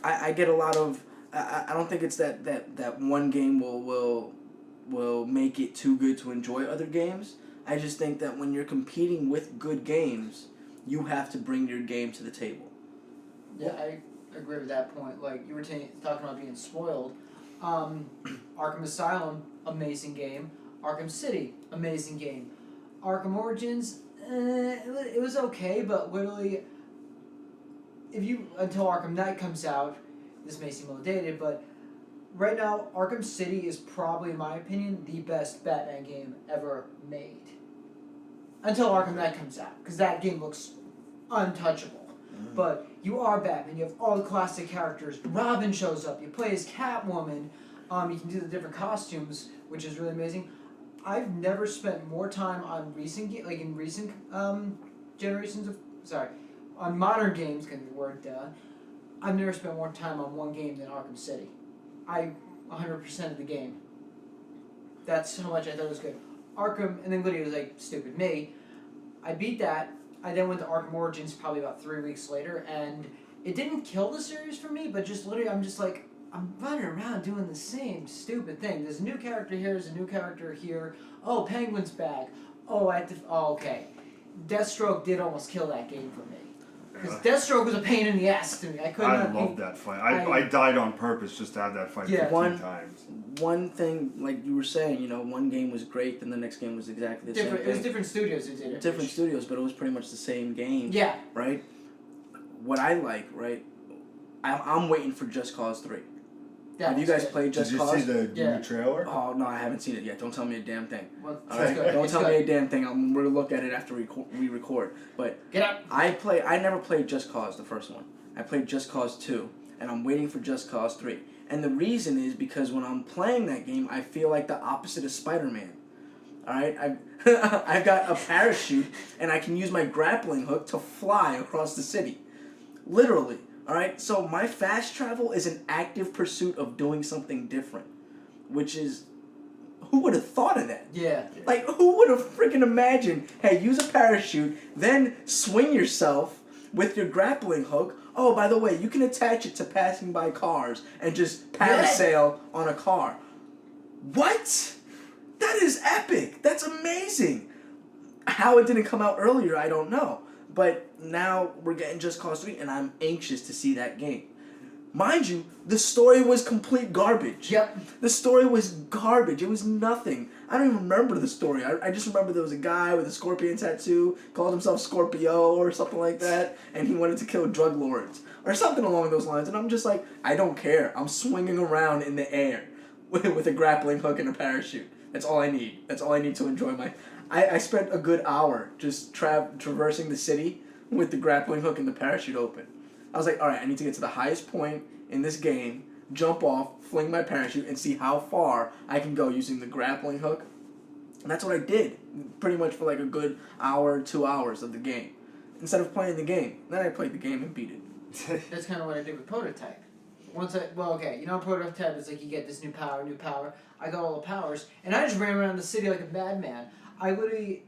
C: I get a lot of... I don't think it's that one game will make it too good to enjoy other games. I just think that when you're competing with good games, you have to bring your game to the table.
B: Yeah, I agree with that point. Like, you were talking about being spoiled. Arkham Asylum, amazing game. Arkham City, amazing game. Arkham Origins, it was okay, but literally, until Arkham Knight comes out, this may seem a little dated, but right now, Arkham City is probably, in my opinion, the best Batman game ever made. Until Arkham Knight comes out, because that game looks untouchable. Mm-hmm. But you are Batman, you have all the classic characters. Robin shows up, you play as Catwoman, you can do the different costumes, which is really amazing. I've never spent more time on recent generations of... Sorry, on modern games, can be word, I've never spent more time on one game than Arkham City. 100% of the game. That's how much I thought it was good. Arkham, and then Lydia was like, stupid me. I beat that. I then went to Arkham Origins probably about 3 weeks later, and it didn't kill the series for me, but just literally, I'm just like, I'm running around doing the same stupid thing. There's a new character here, there's a new character here. Oh, Penguin's back. Oh, okay. Deathstroke did almost kill that game for me. Because Deathstroke was a pain in the ass to me.
A: I loved that fight. I died on purpose just to have that fight 15 times.
C: One thing, like you were saying, one game was great, then the next game was exactly the same thing.
B: It was different studios who did it.
C: Different studios, but it was pretty much the same game.
B: Yeah.
C: Right? What I like, right? I'm waiting for Just Cause 3. Have you guys played Just Cause?
A: Did you see the new trailer?
C: Oh, no, I haven't seen it yet. Don't tell me a damn thing.
B: Well,
C: all right? Don't tell me a damn thing. We're going to look at it after we record. But
B: get up.
C: I never played Just Cause, the first one. I played Just Cause 2, and I'm waiting for Just Cause 3. And the reason is because when I'm playing that game, I feel like the opposite of Spider-Man. All right? I've got a parachute, and I can use my grappling hook to fly across the city. Literally. Alright, so my fast travel is an active pursuit of doing something different. Which is... Who would have thought of that?
B: Yeah.
C: Like, who would have freaking imagined, hey, use a parachute, then swing yourself with your grappling hook. Oh, by the way, you can attach it to passing by cars and just parasail on a car. What? That is epic. That's amazing. How it didn't come out earlier, I don't know. But now we're getting Just Cause 3, and I'm anxious to see that game. Mind you, the story was complete garbage.
B: Yep.
C: The story was garbage. It was nothing. I don't even remember the story. I just remember there was a guy with a scorpion tattoo, called himself Scorpio or something like that, and he wanted to kill drug lords or something along those lines. And I'm just like, I don't care. I'm swinging around in the air with a grappling hook and a parachute. That's all I need. That's all I need to enjoy my. I spent a good hour just traversing the city with the grappling hook and the parachute open. I was like, all right, I need to get to the highest point in this game, jump off, fling my parachute, and see how far I can go using the grappling hook. And that's what I did, pretty much for like a good hour, 2 hours of the game, instead of playing the game. Then I played the game and beat it.
B: That's kind of what I did with Prototype. Prototype is like you get this new power. I got all the powers, and I just ran around the city like a madman. I literally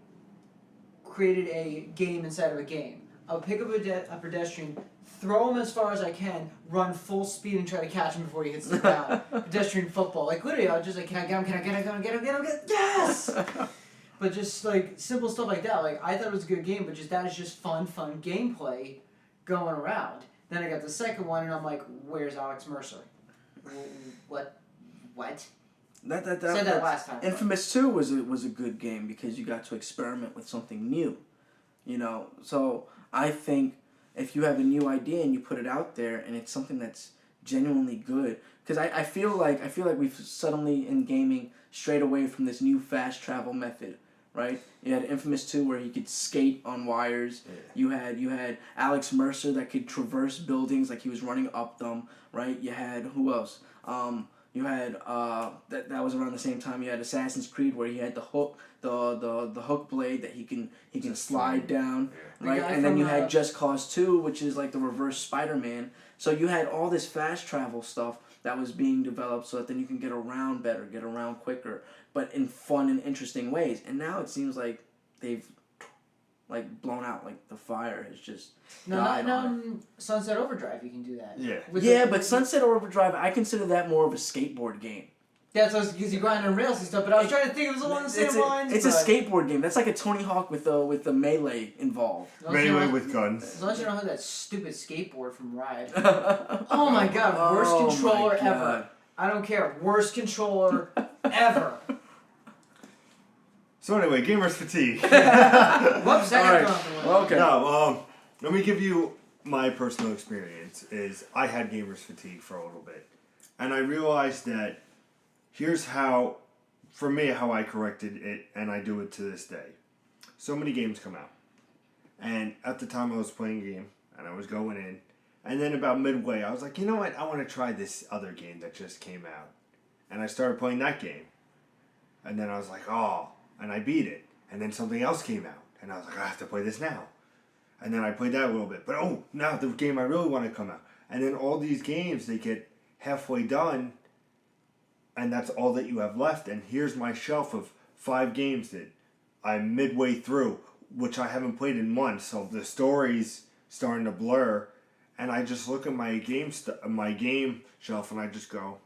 B: created a game inside of a game. I'll pick up a pedestrian, throw him as far as I can, run full speed and try to catch him before he hits the ground. Pedestrian football. Like, literally, I was just like, can I get him? Yes! But just, like, simple stuff like that. Like, I thought it was a good game, but that is just fun gameplay going around. Then I got the second one, and I'm like, where's Alex Mercer? What?
C: Said
B: that last time.
C: Infamous 2 was a good game because you got to experiment with something new. So I think if you have a new idea and you put it out there and it's something that's genuinely good, because I feel like we've suddenly in gaming strayed away from this new fast travel method, right? You had Infamous 2 where he could skate on wires. Yeah. You had Alex Mercer that could traverse buildings like he was running up them, right? You had who else? You had that was around the same time. You had Assassin's Creed where he had the hook, the hook blade that he can slide down, right? And then you had Just Cause 2, which is like the reverse Spider-Man. So you had all this fast travel stuff that was being developed so that then you can get around better, get around quicker, but in fun and interesting ways. And now it seems like they've like blown out, like the fire has just died on it.
B: Sunset Overdrive, you can do that.
A: Yeah.
C: But Sunset Overdrive, I consider that more of a skateboard game.
B: Yeah, so because you grind on rails and stuff, but I was trying to think it was along the same lines.
C: It's a skateboard game. That's like a Tony Hawk with the melee involved.
A: Melee with guns.
B: As long as you don't have that stupid skateboard from Ride. Oh my god, worst controller ever. I don't care. Worst controller ever.
A: So anyway, gamer's fatigue.
B: Whoops, I got
C: Well, okay.
A: No, let me give you my personal experience. Is I had gamer's fatigue for a little bit, and I realized that here's how, for me, how I corrected it, and I do it to this day. So many games come out, and at the time I was playing a game, and I was going in, and then about midway I was like, you know what, I want to try this other game that just came out, and I started playing that game, and then I was like, oh. And I beat it. And then something else came out. And I was like, I have to play this now. And then I played that a little bit. But now the game I really want to come out. And then all these games, they get halfway done. And that's all that you have left. And here's my shelf of 5 games that I'm midway through, which I haven't played in months. So the story's starting to blur. And I just look at my game shelf and I just go,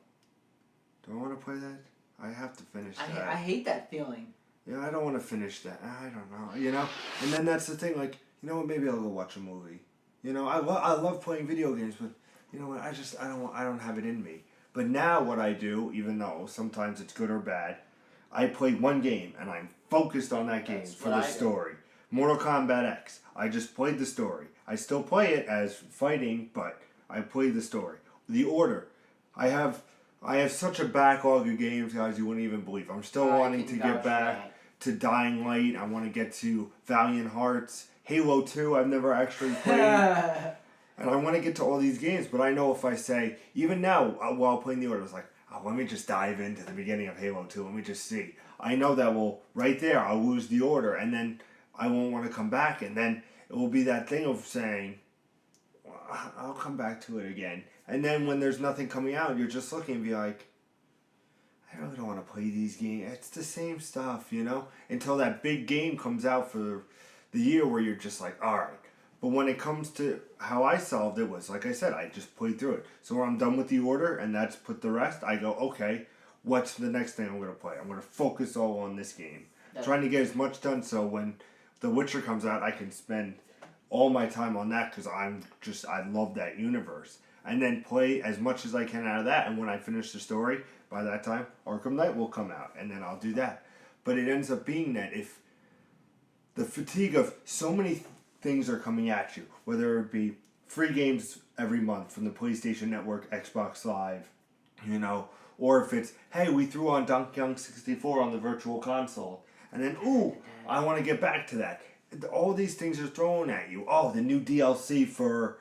A: do I want to play that? I have to finish that.
B: I hate that feeling.
A: Yeah, I don't want to finish that. I don't know, And then that's the thing, like, you know what? Maybe I'll go watch a movie. I love playing video games, but you know what? I don't have it in me. But now what I do, even though sometimes it's good or bad, I play one game and I'm focused on that game for the story. Mortal Kombat X. I just played the story. I still play it as fighting, but I play the story. The Order. I have such a backlog of games, guys, you wouldn't even believe. I'm still wanting to get back to Dying Light. I want to get to Valiant Hearts. Halo 2, I've never actually played. And I want to get to all these games, but I know if I say, even now, while playing The Order, I was like, let me just dive into the beginning of Halo 2. Let me just see. I know that right there, I'll lose The Order, and then I won't want to come back, and then it will be that thing of saying, I'll come back to it again. And then when there's nothing coming out, you're just looking and be like, I really don't want to play these games. It's the same stuff, until that big game comes out for the year where you're just like, all right. But when it comes to how I solved it was, like I said, I just played through it. So when I'm done with The Order and that's put the rest, I go, okay, what's the next thing I'm going to play? I'm going to focus all on this game. Trying to get as much done so when The Witcher comes out, I can spend all my time on that because I love that universe. And then play as much as I can out of that. And when I finish the story, by that time, Arkham Knight will come out. And then I'll do that. But it ends up being that if the fatigue of so many things are coming at you, whether it be free games every month from the PlayStation Network, Xbox Live, Or if it's, hey, we threw on Donkey Kong 64 on the virtual console. And then, ooh, I want to get back to that. All these things are thrown at you. Oh, the new DLC for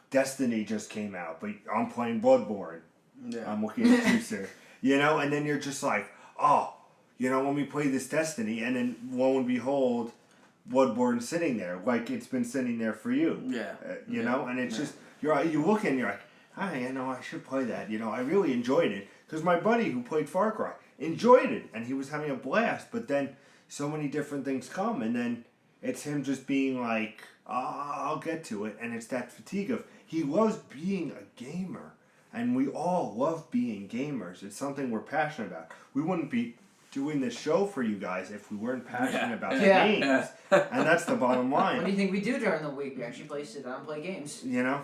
A: Destiny just came out, but I'm playing Bloodborne.
C: Yeah.
A: I'm looking at you, sir. You know, and then you're just like, oh, you know, when we play this Destiny, and then lo and behold, Bloodborne sitting there, like it's been sitting there for you.
C: Yeah.
A: You know, and it's just, you look and you're like, ah, you know, I should play that. You know, I really enjoyed it. Because my buddy who played Far Cry enjoyed it, and he was having a blast, but then so many different things come, and then it's him just being like, I'll get to it, and it's that fatigue of, he loves being a gamer, and we all love being gamers. It's something we're passionate about. We wouldn't be doing this show for you guys if we weren't passionate about the games, and that's the bottom line.
B: What do you think we do during the week? We actually sit down and play games.
A: You know,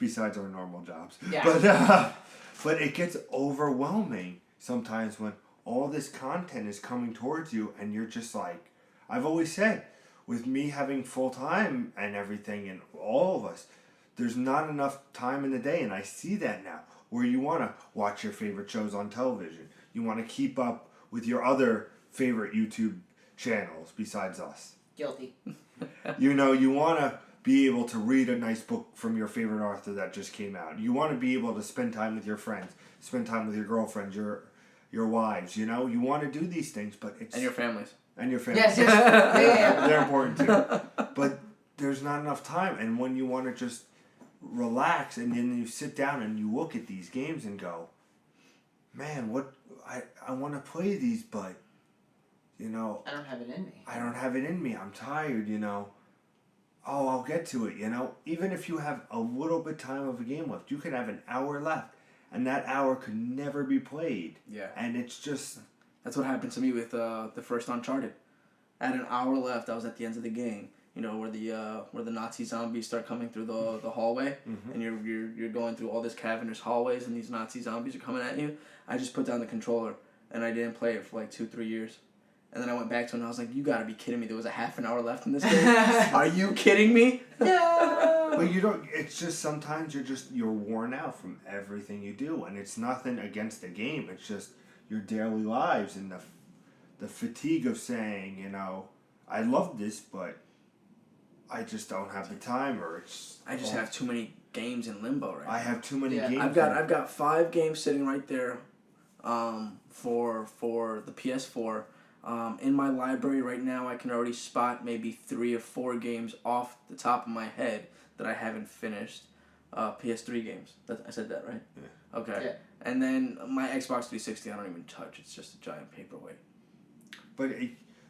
A: besides our normal jobs.
B: Yeah.
A: But it gets overwhelming sometimes when all this content is coming towards you, and you're just like, I've always said, with me having full time and everything, and all of us, there's not enough time in the day, and I see that now, where you want to watch your favorite shows on television. You want to keep up with your other favorite YouTube channels besides us.
B: Guilty.
A: You know, you want to be able to read a nice book from your favorite author that just came out. You want to be able to spend time with your friends, spend time with your girlfriends, your wives, you know? You want to do these things, but it's...
C: And your families.
A: And your families.
B: Yes. Yeah.
A: They're important too. But there's not enough time, and when you want to just relax, and then you sit down and you look at these games and go, man, what... I want to play these, but, you know...
B: I don't have it in me.
A: I don't have it in me. I'm tired, you know. Oh, I'll get to it, you know. Even if you have a little bit time of a game left, you can have an hour left, and that hour could never be played.
C: Yeah.
A: And it's just...
C: That's what happened to me with the first Uncharted. I had an hour left. I was at the end of the game. You know, where the Nazi zombies start coming through the hallway, and you're going through all this cavernous hallways, and these Nazi zombies are coming at you. I just put down the controller, and I didn't play it for like 2-3 years. And then I went back to it, and I was like, you gotta be kidding me. There was a half an hour left in this game? Are you kidding me?
B: No!
A: But you don't... It's just sometimes you're worn out from everything you do, and it's nothing against the game. It's just your daily lives and the fatigue of saying, you know, I love this, but I just don't have the time, or it's...
C: I just have too many games in limbo right now.
A: I have too many games.
C: I've got 5 games sitting right there for the PS4. In my library right now, I can already spot maybe 3 or 4 games off the top of my head that I haven't finished. PS3 games. I said that, right?
A: Yeah.
C: Okay.
B: Yeah.
C: And then my Xbox 360, I don't even touch. It's just a giant paperweight.
A: But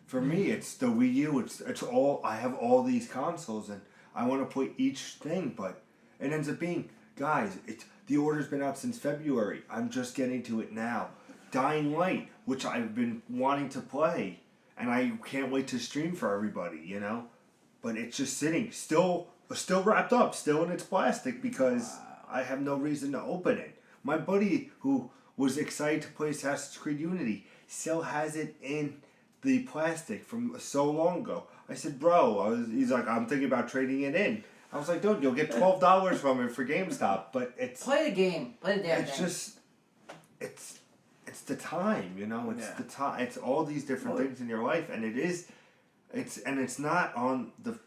A: for me, it's the Wii U. It's all... I have all these consoles, and I want to play each thing, but it ends up being... Guys, the order's been out since February. I'm just getting to it now. Dying Light, which I've been wanting to play, and I can't wait to stream for everybody, you know? But it's just sitting, still wrapped up, still in its plastic, because I have no reason to open it. My buddy, who was excited to play Assassin's Creed Unity, still has it in the plastic from so long ago. I said, bro, he's like, I'm thinking about trading it in. I was like, dude, you'll get $12 from it for GameStop, but it's...
B: Play the game. Play the damn
A: It's
B: game.
A: just... It's the time, you know? It's the time. It's all these different things in your life, and it's not on the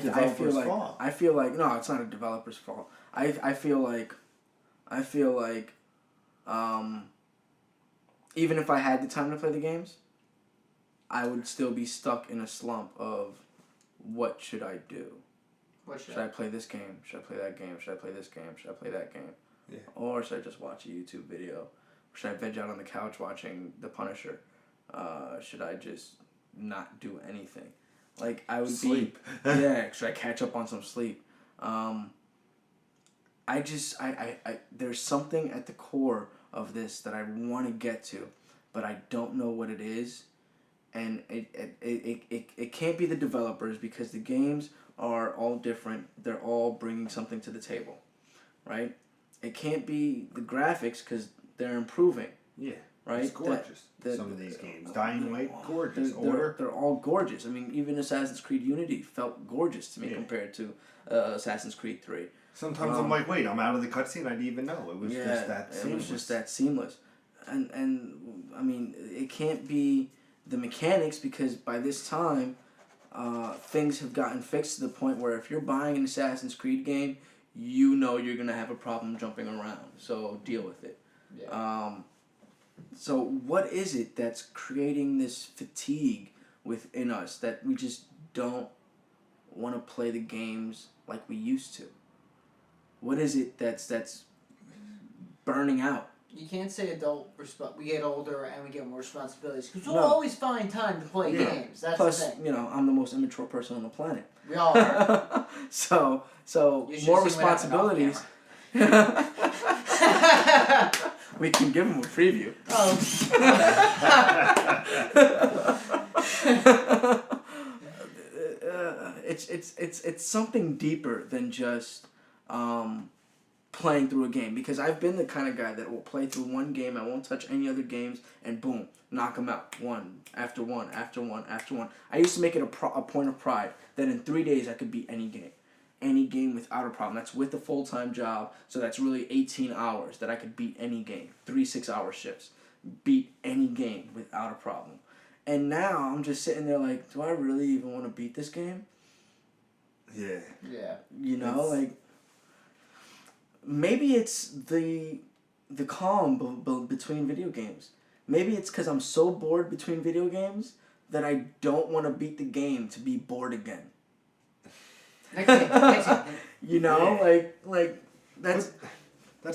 A: developer's fault.
C: I feel like no, it's not a developer's fault. I feel like even if I had the time to play the games, I would still be stuck in a slump of what should I do? Should I play this game? Should I play that game? Should I play this game? Should I play that game?
A: Yeah.
C: Or should I just watch a YouTube video? Should I veg out on the couch watching The Punisher? Should I just not do anything? Like, I would
A: sleep.
C: Yeah, should I catch up on some sleep? There's something at the core of this that I want to get to, but I don't know what it is. And it can't be the developers, because the games are all different. They're all bringing something to the table, right? It can't be the graphics, because they're improving.
A: Yeah.
C: Right?
A: It's gorgeous. Some of these games. Dying Light, gorgeous.
C: They're all gorgeous. I mean, even Assassin's Creed Unity felt gorgeous to me compared to Assassin's Creed 3.
A: Sometimes I'm like, wait, I'm out of the cutscene. I didn't even know it was just that seamless.
C: It was just that seamless, and I mean, it can't be the mechanics because by this time, things have gotten fixed to the point where if you're buying an Assassin's Creed game, you know you're gonna have a problem jumping around. So deal with it.
B: Yeah.
C: So what is it that's creating this fatigue within us that we just don't want to play the games like we used to? What is it that's burning out?
B: You can't say we get older and we get more responsibilities because we'll
C: No.
B: always find time to play games. That's
C: Plus,
B: the thing.
C: you know, I'm the most immature person on the planet.
B: We all are.
C: so
B: You should
C: more
B: see what happened off
C: responsibilities. We can give them a preview.
B: Oh.
C: It's something deeper than just playing through a game, because I've been the kind of guy that will play through one game, I won't touch any other games, and boom, knock them out one after one after one after one. I used to make it a point of pride that in 3 days I could beat any game without a problem. That's with a full-time job, so that's really 18 hours that I could beat any game. 3 6-hour shifts, beat any game without a problem. And now I'm just sitting there like, do I really even want to beat this game?
A: Yeah.
B: Yeah.
C: You know, like, maybe it's the calm between video games. Maybe it's because I'm so bored between video games that I don't want to beat the game to be bored again.
B: Next game.
C: You know,
A: Yeah.
C: like that's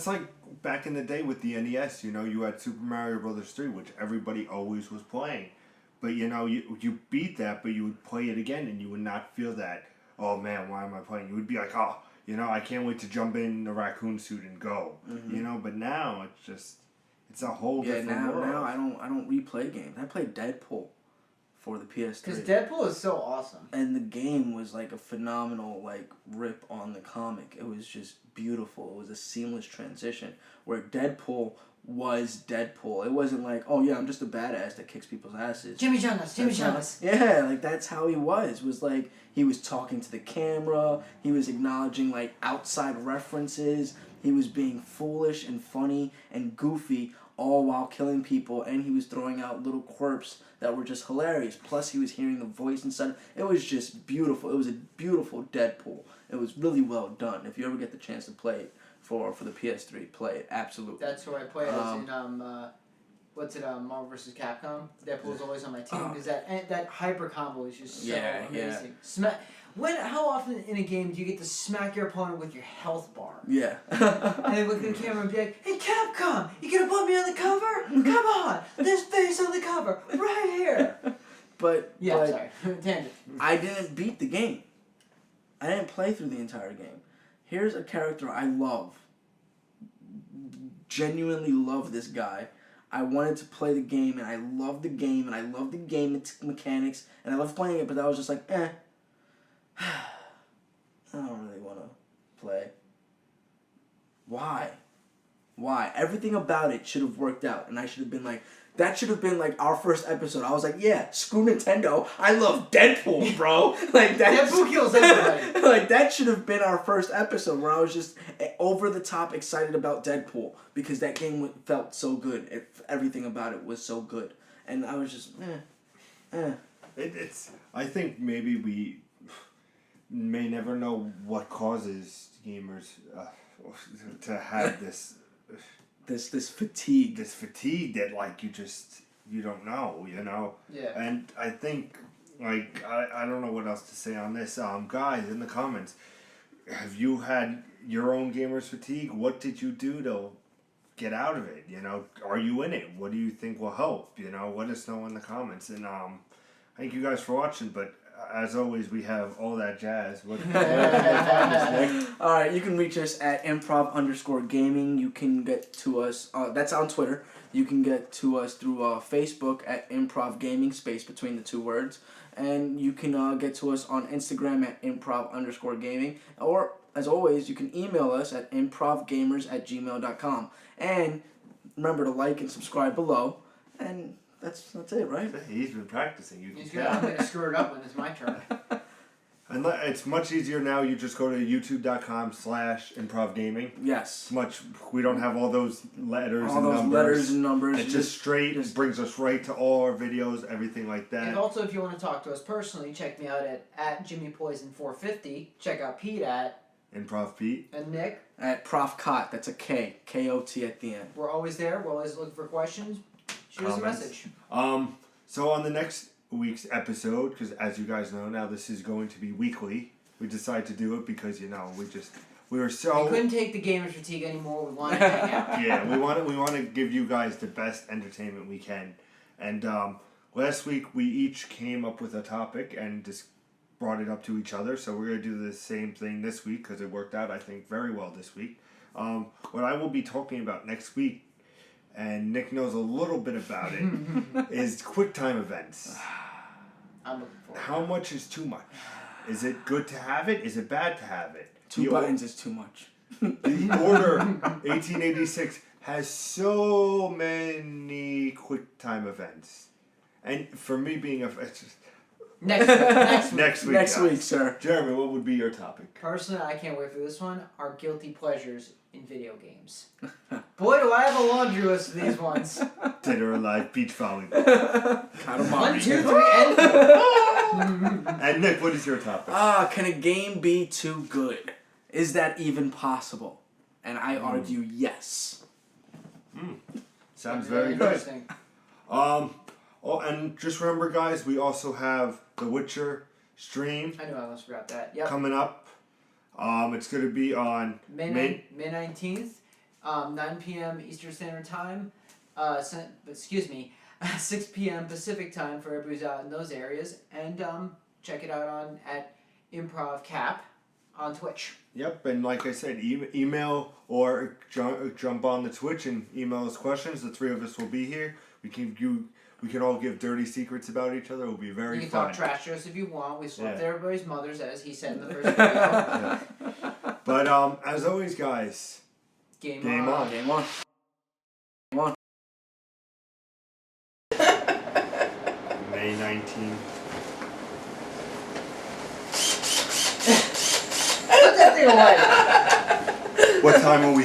A: like back in the day with the NES. You know, you had Super Mario Brothers 3, which everybody always was playing. But, you know, you beat that, but you would play it again and you would not feel that, oh, man, why am I playing? You would be like, oh, you know, I can't wait to jump in the raccoon suit and go.
C: Mm-hmm.
A: You know, but now it's a whole different world.
C: Now I don't replay games. I played Deadpool for the PS3.
B: Because Deadpool is so awesome.
C: And the game was like a phenomenal rip on the comic. It was just beautiful. It was a seamless transition where Deadpool was Deadpool. It wasn't like, oh yeah, I'm just a badass that kicks people's asses.
B: Jimmy Jonas.
C: Yeah, like that's how he was. Was like he was talking to the camera. He was acknowledging like outside references. He was being foolish and funny and goofy, all while killing people, and he was throwing out little quirks that were just hilarious. Plus, he was hearing the voice inside. It was just beautiful. It was a beautiful Deadpool. It was really well done. If you ever get the chance to play it for the PS3, play it. Absolutely.
B: That's who I play as in Marvel vs. Capcom. Deadpool's always on my team because that hyper combo is just so amazing. Yeah. How often in a game do you get to smack your opponent with your health bar?
C: Yeah.
B: And then look at the camera and be like, hey Capcom, you gonna put me on the cover? Come on, this face on the cover, right here.
C: But
B: sorry, tangent.
C: I didn't beat the game. I didn't play through the entire game. Here's a character I love. Genuinely love this guy. I wanted to play the game, and I loved the game, and I loved the game mechanics, and I loved playing it, but I was just like, I don't really want to play. Why? Everything about it should have worked out, and I should have been like, that should have been like our first episode. I was like, yeah, screw Nintendo. I love Deadpool, bro. Like that.
B: Deadpool kills everybody.
C: Like that should have been our first episode where I was just over the top excited about Deadpool because that game felt so good. Everything about it was so good, and I was just,
A: It's. I think maybe we may never know what causes gamers to have this.
C: This fatigue.
A: This fatigue that you don't know, you know?
B: Yeah.
A: And I think, I don't know what else to say on this. Guys, in the comments, have you had your own gamer's fatigue? What did you do to get out of it? You know, are you in it? What do you think will help? You know, let us know in the comments. And thank you guys for watching, but as always, we have all that jazz. Where can they find us, Nick?
C: All right, you can reach us at improv_gaming. You can get to us, that's on Twitter. You can get to us through Facebook at improv gaming, space between the two words. And you can get to us on Instagram at improv_gaming. Or, as always, you can email us at improvgamers@gmail.com. And remember to like and subscribe below. And that's it, right?
A: He's been practicing.
B: I'm going to screw it up when it's my turn.
A: And it's much easier now. You just go to youtube.com/improvgaming.
C: Yes.
A: We don't have all those letters
C: All those letters and numbers.
A: It's just straight. It brings us right to all our videos, everything like that.
B: And also, if you want to talk to us personally, check me out at JimmyPoison450. Check out Pete at
A: Improv Pete.
B: And Nick
C: At Prof Cot. That's a K. K-O-T at the end.
B: We're always there. We're always looking for questions. Shoot us a message.
A: So on the next week's episode, because as you guys know now, this is going to be weekly. We decided to do it because we were so.
B: We couldn't take the gamer fatigue anymore. We wanted to hang out.
A: Yeah, we want to give you guys the best entertainment we can, and last week we each came up with a topic and just brought it up to each other. So we're gonna do the same thing this week because it worked out, I think, very well this week. What I will be talking about next week, and Nick knows a little bit about it, is Quicktime Events.
B: I'm looking forward.
A: How much is too much? Is it good to have it? Is it bad to have it?
C: Two buttons is too much.
A: The Order 1886 has so many Quicktime Events. And for me being
B: Next week.
C: Next week, sir.
A: Jeremy, what would be your topic?
B: Personally, I can't wait for this one. Our guilty pleasures in video games. Boy, do I have a laundry list of these ones.
A: Dead or Alive, Beach Volleyball.
B: 1, 2, 3, and 4.
A: And Nick, what is your topic?
C: Can a game be too good? Is that even possible? And I argue yes.
A: Sounds very good.
B: Interesting.
A: And just remember, guys, we also have the Witcher stream
B: I knew I almost forgot that. Yep.
A: coming up. It's going to be on
B: May 19th, 9 p.m. Eastern Standard Time. 6 p.m. Pacific Time for everybody who's out in those areas. And check it out at Improv Cap on Twitch.
A: Yep, and like I said, email or jump on the Twitch and email us questions. The three of us will be here. We can all give dirty secrets about each other. It will be very fun.
B: You can talk trash to us if you want. We slept everybody's mothers, as he said in the first video.
A: Yeah. But as always, guys,
B: Game
A: on.
C: Game on.
A: May 19th.
B: Put that thing away.
A: What time will we